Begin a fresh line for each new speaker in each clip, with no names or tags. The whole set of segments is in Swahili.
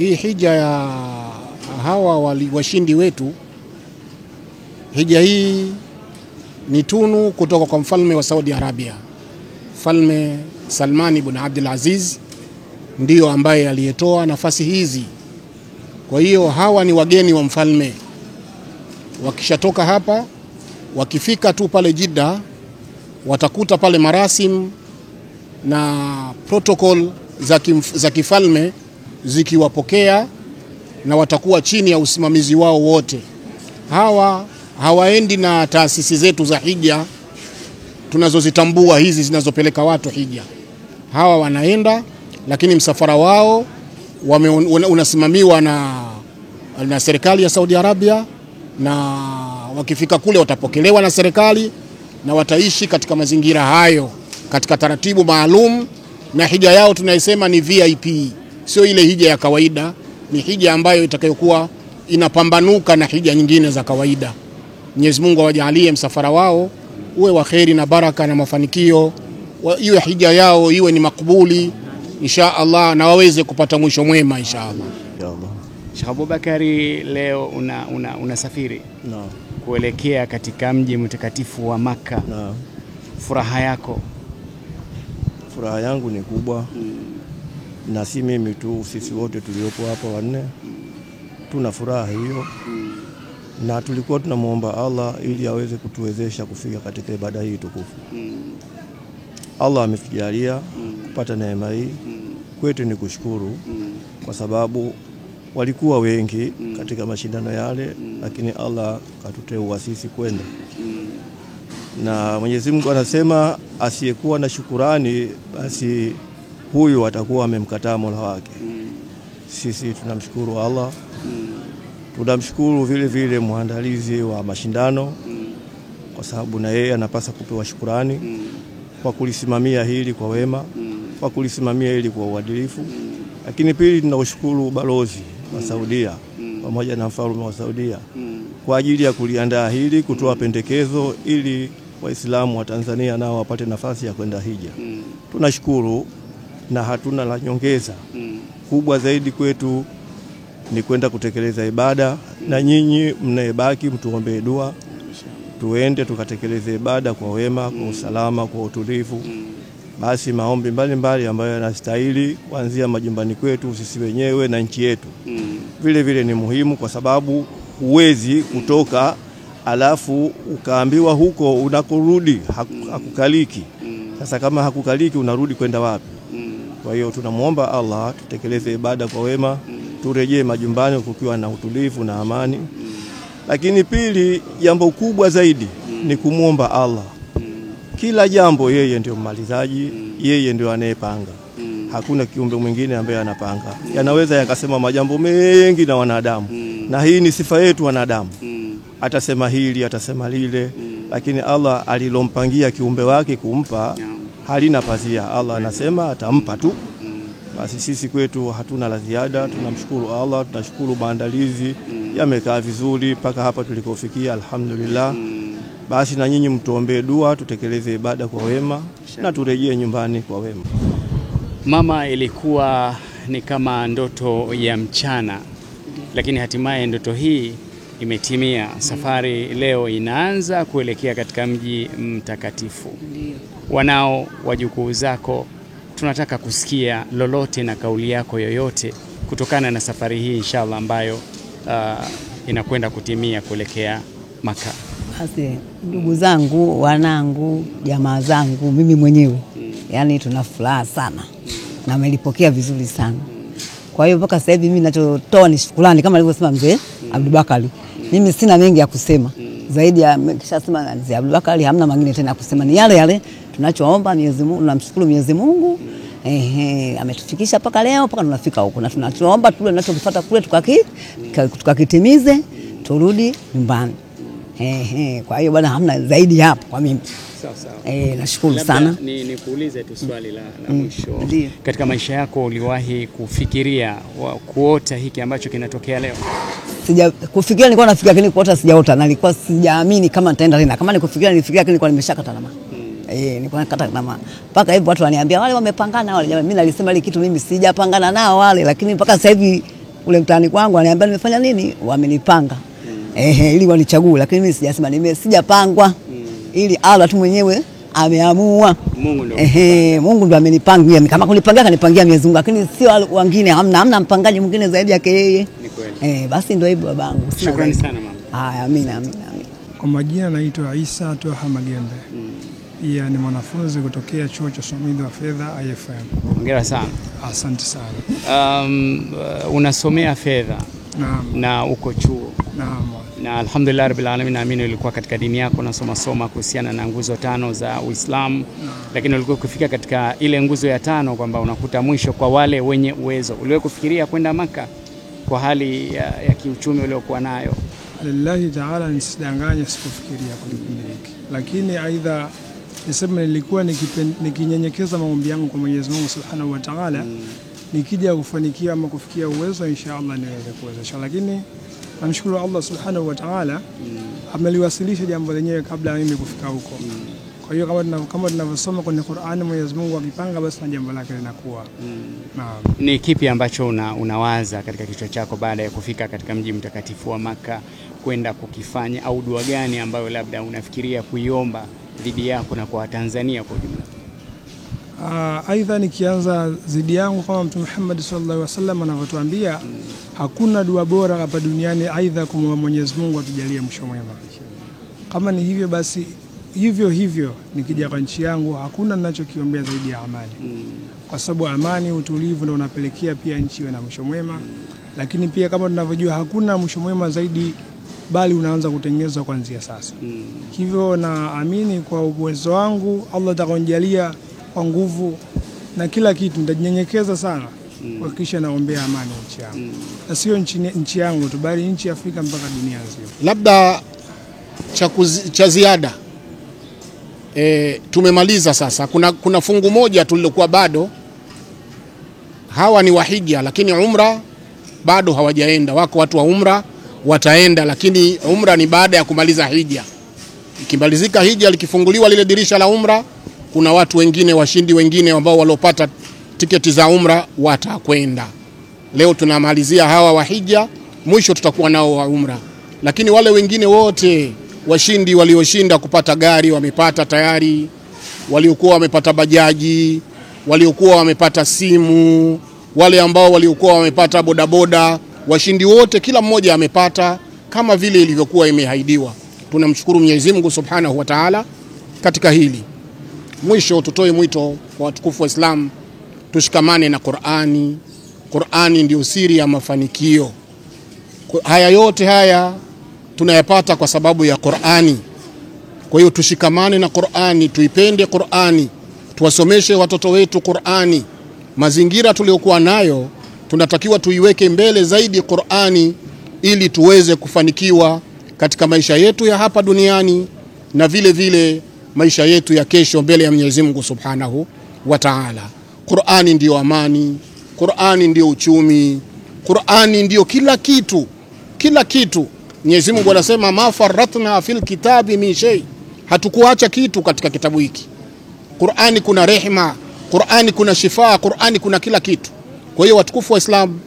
Hii hija ya hawa washindi wetu, hija hii ni tunu kutoka kwa mfalme wa Saudi Arabia. Mfalme Salman ibn Abdul Aziz ndio ambaye aliyetoa nafasi hizi. Kwa hiyo hawa ni wageni wa mfalme. Wakishatoka hapa, wakifika tu pale Jeddah, watakuta pale marasim na protocol za kifalme zikiwapokea na watakuwa chini ya usimamizi wao wote. Hawa hawaendi na taasisi zetu za hija tunazozitambua hizi zinazopeleka watu hija. Hawa wanaenda, lakini msafara wao unasimamiwa na serikali ya Saudi Arabia, na wakifika kule watapokelewa na serikali na wataishi katika mazingira hayo katika taratibu maalum. Na hija yao tunaisema ni VIP, sio ile hija ya kawaida, ni hija ambayo itakayokuwa inapambanuka na hija nyingine za kawaida. Mwenyezi Mungu awajalie msafara wao uwe wa kheri na baraka na mafanikio, iwe hija yao iwe ni makbuli insha Allah, na waweze kupata mwisho mwema insha Allah.
Sheikh Abubakari, leo unasafiri kuelekea katika mji mtakatifu wa Makka. Furaha yako?
Furaha yangu ni kubwa. Na si mimi tu, sisi wote tuliopo hapa wanne tuna furaha hiyo. Na tulikuwa tunamuomba Allah ili aweze kutuwezesha kufika katika ibada hii tukufu. Allah ametujalia kupata neema hii. Kwetu ni kushukuru kwa sababu walikuwa wengi katika mashindano yale, lakini Allah katuteua sisi kwenda. Na Mwenyezi Mungu anasema asiyekuwa na shukurani basi huyu atakuwa amemkataa Mola wake. Sisi tunamshukuru Allah. Tunamshukuru vile vile muandalizi wa mashindano kwa sababu na yeye anapaswa kupewa shukurani kwa kulisimamia hili kwa wema, kwa kulisimamia hili kwa uadilifu. Lakini pili, tunashukuru balozi wa Saudia pamoja na mfalme wa Saudia kwa ajili ya kuliandaa hili, kutoa pendekezo ili Waislamu wa Tanzania nao wapate nafasi ya kwenda hija. Tunashukuru na hatuna la nyongeza. Kubwa zaidi kwetu ni kwenda kutekeleza ibada, na nyinyi mnaebaki mtuombee dua tuende tukatekeleze ibada kwa wema, kwa usalama, kwa utulivu. Basi maombi mbalimbali ambayo yanastahili kuanzia majumbani kwetu sisi wenyewe na nchi yetu vile vile ni muhimu, kwa sababu huwezi kutoka alafu ukaambiwa huko unakorudi hakukaliki. Sasa kama hakukaliki unarudi kwenda wapi? Kwa hiyo tunamuomba Allah tutekeleze ibada kwa wema, turejee majumbani kukiwa na utulivu na amani. Lakini pili, jambo kubwa zaidi ni kumuomba Allah. Kila jambo yeye ndio mmalizaji, yeye ndio anayepanga. Hakuna kiumbe mwingine ambaye anapanga. Yanaweza yakasema majambo mengi na wanadamu, na hii ni sifa yetu wanadamu. Atasema hili, atasema lile, lakini Allah alilompangia kiumbe wake kumpa halina pazia. Allah anasema atampa tu. Basi sisi kwetu hatuna la ziada. Tunamshukuru Allah, tunashukuru maandalizi yamekaa vizuri mpaka hapa tulikofikia, alhamdulillah. Basi na nyinyi mtuombee dua tutekeleze ibada kwa wema na turejee nyumbani kwa wema.
Mama, ilikuwa ni kama ndoto ya mchana, lakini hatimaye ndoto hii imetimia. Safari leo inaanza kuelekea katika mji mtakatifu. Wanao wajukuu zako, tunataka kusikia lolote na kauli yako yoyote kutokana na safari hii inshallah ambayo inakwenda kutimia kuelekea Makka.
Basi ndugu zangu, wanangu, jamaa zangu, mimi mwenyewe yani tuna furaha sana na amelipokea vizuri sana. Kwa hiyo mpaka sasa hivi mimi ninachotoa ni shukrani kama alivyosema mzee Abubakari. Mimi sina mengi ya kusema zaidi ya kishasema mzee Abubakari, hamna mengine tena kusema, ni yale yale tunachoomba Mwenyezi Mungu. Tunamshukuru Mwenyezi Mungu ametufikisha mpaka leo, mpaka tunafika huko, na tunachoomba tule tunachokifuata kule tukakitimize turudi nyumbani. Kwa hiyo bwana hamna zaidi hapo kwa mimi.
Sawa.
Nashukuru sana.
Nikuulize tu swali la mwisho. Katika maisha yako uliwahi kufikiria kuota hiki ambacho kinatokea leo?
Kufikiria nilikuwa nafikiria, lakini kuota sijaota, na nilikuwa sijaamini kama nitaenda tena. Kama nikufikiria nilifikiria, lakini nilikuwa nimeshakata tamaa. Nilikuwa nakata tamaa. Mpaka hivi watu wananiambia wale wamepangana wale. Mimi nalisema ile kitu mimi sijapangana nao wale, lakini mpaka sasa hivi ule mtaani kwangu ananiambia nimefanya nini, wamenipanga ili wanichague, lakini mimi sijasema sijapangwa, ili Allah tu mwenyewe ameamua. Mungu ndo amenipangia, kama kunipangia kanipangia Mwenyezi Mungu, lakini sio wengine, hamna mpangaji mwingine zaidi yake yeye. Basi ndio hivyo babangu.
Shukrani sana mama.
Haya, amina.
Kwa majina naitwa Isa Toha Magembe. Pia ni mwanafunzi kutokea chuo cha usimamizi wa fedha IFM.
Hongera sana.
Asante sana.
Unasomea fedha.
Naam.
Na uko chuo.
Naam.
Na alhamdulillah rabbil alamin, naamini ulikuwa katika dini yako unasoma kuhusiana na nguzo 5 za Uislamu. Lakini ulikuwa kufika katika ile nguzo ya 5 kwamba unakuta mwisho kwa wale wenye uwezo. Uliwahi kufikiria kwenda Maka kwa hali ya kiuchumi uliokuwa nayo?
Lillahi ta'ala, nisidanganye, sikufikiria kwa kipindi hiki. Lakini aidha nisema nilikuwa nikinyenyekeza maombi yangu kwa Mwenyezi Mungu Subhanahu wa Ta'ala, nikija kufanikiwa ama kufikia uwezo inshallah niweze kuwezesha. Lakini namshukuru Allah Subhanahu wa Ta'ala, ameliwasilisha jambo lenyewe kabla mimi kufika huko. Kwa hiyo kama tunavyosoma kwenye Qur'ani, Mwenyezi Mungu akipanga basi na jambo lake linakuwa. Naam.
Ni kipi ambacho unawaza katika kichwa chako baada ya kufika katika mji mtakatifu wa Maka kwenda kukifanya, au dua gani ambayo labda unafikiria kuiomba dhidi yako na kwa Tanzania kwa ujumla?
Aidha nikianza zidi yangu kama Mtume Muhammad sallallahu alaihi wasallam anavyotuambia, hakuna dua bora hapa duniani aidha kumwomba Mwenyezi Mungu atujalie mwisho mwema. Kama ni hivyo basi hivyo nikija kwa nchi yangu hakuna ninachokiombea zaidi ya amani. Kwa sababu amani, utulivu ndio unapelekea pia nchi iwe na mwisho mwema. Lakini pia kama tunavyojua hakuna mwisho mwema zaidi bali unaanza kutengenezwa kuanzia sasa. Hivyo naamini kwa uwezo wangu Allah atakonijalia kwa nguvu na kila kitu, nitajinyenyekeza sana kuhakikisha naombea amani nchi yangu. Na sio nchi yangu tu bali nchi ya Afrika mpaka dunia nzima.
Labda cha ziada, tumemaliza sasa. Kuna fungu moja tulilokuwa bado, hawa ni wahija lakini umra bado hawajaenda. Wako watu wa umra wataenda, lakini umra ni baada ya kumaliza hija. Ikimalizika hija, likifunguliwa lile dirisha la umra, kuna watu wengine, washindi wengine ambao walopata tiketi za umra watakwenda. Leo tunamalizia hawa wa hija, mwisho tutakuwa nao wa umra. Lakini wale wengine wote washindi walioshinda kupata gari wamepata tayari, waliokuwa wamepata bajaji, waliokuwa wamepata simu, wale ambao waliokuwa wamepata bodaboda, washindi wote kila mmoja amepata kama vile ilivyokuwa imehaidiwa. Tunamshukuru Mwenyezi Mungu Subhanahu wa Ta'ala katika hili. Mwisho tutoe mwito kwa watukufu wa Islam, tushikamane na Qur'ani. Qur'ani ndio siri ya mafanikio. Haya yote haya tunayapata kwa sababu ya Qur'ani. Kwa hiyo tushikamane na Qur'ani, tuipende Qur'ani, tuwasomeshe watoto wetu Qur'ani. Mazingira tuliokuwa nayo tunatakiwa tuiweke mbele zaidi Qur'ani, ili tuweze kufanikiwa katika maisha yetu ya hapa duniani na vile vile maisha yetu ya kesho mbele ya Mwenyezi Mungu Subhanahu wa Ta'ala. Qur'ani ndio amani, Qur'ani ndio uchumi, Qur'ani ndio kila kitu. Kila kitu. Mwenyezi Mungu anasema ma faratna fil kitabi min shay, hatukuacha kitu katika kitabu hiki. Qur'ani kuna rehema, Qur'ani kuna shifa, Qur'ani kuna kila kitu. Kwa hiyo watukufu wa Islam,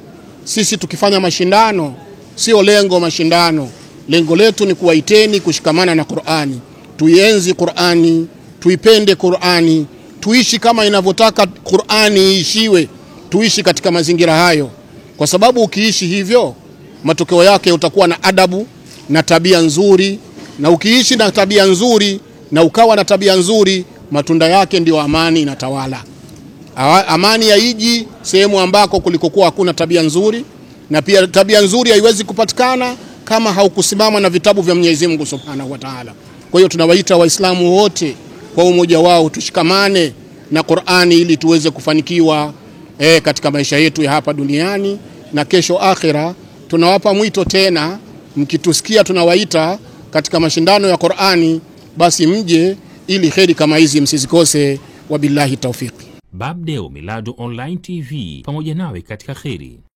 sisi tukifanya mashindano sio lengo mashindano. Lengo letu ni kuwaiteni kushikamana na Qur'ani. Tuienzi Qur'ani, tuipende Qur'ani, tuishi kama inavyotaka Qur'ani iishiwe, tuishi katika mazingira hayo. Kwa sababu ukiishi hivyo, matokeo yake utakuwa na adabu na tabia nzuri, na ukiishi na tabia nzuri na ukawa na tabia nzuri, matunda yake ndio amani inatawala. Amani yaiji sehemu ambako kulikokuwa hakuna tabia nzuri, na pia tabia nzuri haiwezi kupatikana kama haukusimama na vitabu vya Mwenyezi Mungu Subhanahu wa Ta'ala. Kwa hiyo tunawaita Waislamu wote kwa umoja wao tushikamane na Qur'ani ili tuweze kufanikiwa katika maisha yetu ya hapa duniani na kesho akhira. Tunawapa mwito tena, mkitusikia tunawaita katika mashindano ya Qur'ani, basi mje ili kheri kama hizi msizikose. Wabillahi tawfiki.
Babdeo Miladu Online TV, pamoja nawe katika kheri.